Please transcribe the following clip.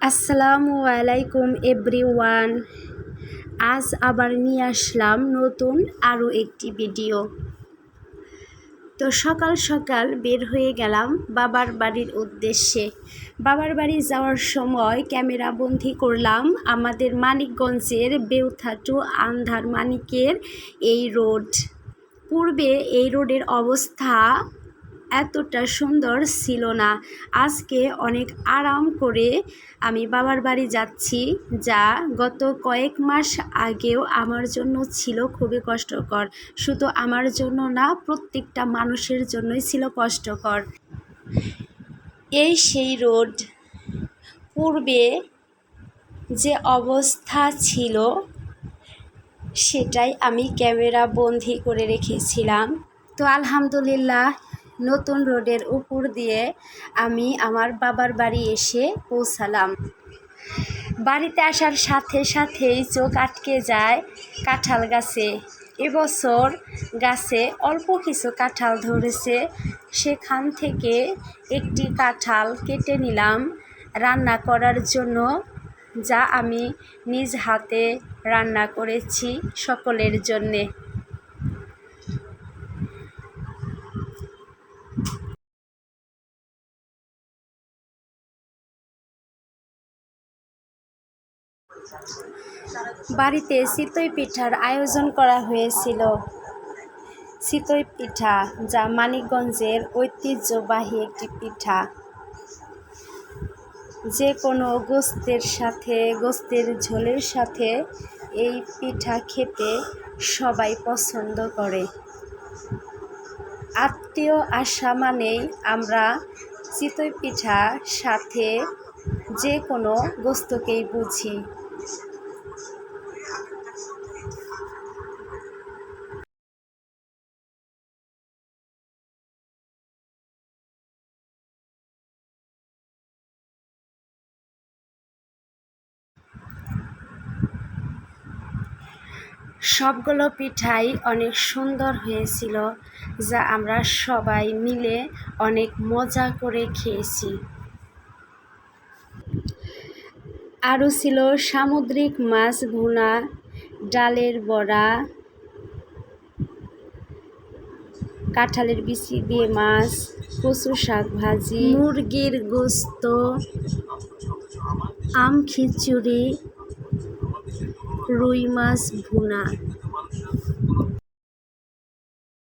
আসসালামু আলাইকুম এভরিওয়ান। আজ আবার নিয়ে আসলাম নতুন আরও একটি ভিডিও। তো সকাল সকাল বের হয়ে গেলাম বাবার বাড়ির উদ্দেশ্যে। বাবার বাড়ি যাওয়ার সময় ক্যামেরা বন্দি করলাম আমাদের মানিকগঞ্জের বেউথা টু আন্ধার মানিকের এই রোড। পূর্বে এই রোডের অবস্থা এতটা সুন্দর ছিল না। আজকে অনেক আরাম করে আমি বাবার বাড়ি যাচ্ছি, যা গত কয়েক মাস আগেও আমার জন্য ছিল খুবই কষ্টকর। শুধু আমার জন্য না, প্রত্যেকটা মানুষের জন্যই ছিল কষ্টকর। এই সেই রোড। পূর্বে যে অবস্থা ছিল সেটাই আমি ক্যামেরা বন্দি করে রেখেছিলাম। তো আলহামদুলিল্লাহ, নতুন রোডের উপর দিয়ে আমি আমার বাবার বাড়ি এসে পৌঁছালাম। বাড়িতে আসার সাথে সাথেই চোখ আটকে যায় কাঁঠাল গাছে। এবছর গাছে অল্প কিছু কাঁঠাল ধরেছে, সেখান থেকে একটি কাঁঠাল কেটে নিলাম রান্না করার জন্য, যা আমি নিজ হাতে রান্না করেছি সকলের জন্যে। বাড়িতে চিতই পিঠার আয়োজন করা হয়েছিল। চিতই পিঠা, যা মানিকগঞ্জের ঐতিহ্যবাহী একটি পিঠা। যে কোনো গোস্তের ঝোলের সাথে এই পিঠা খেতে সবাই পছন্দ করে। আত্মীয় আসা মানেই আমরা চিতই পিঠার সাথে যে কোনো গোস্তকেই বুঝি। সবগুলো পিঠাই অনেক সুন্দর হয়েছিল, যা আমরা সবাই মিলে অনেক মজা করে খেয়েছি। আরও ছিল সামুদ্রিক মাছ ভুনা, ডালের বড়া, কাঁঠালের বিচি দিয়ে মাছ, কচু শাক ভাজি, মুরগির গোস্ত, আম খিচুড়ি, রুই মাছ ভুনা।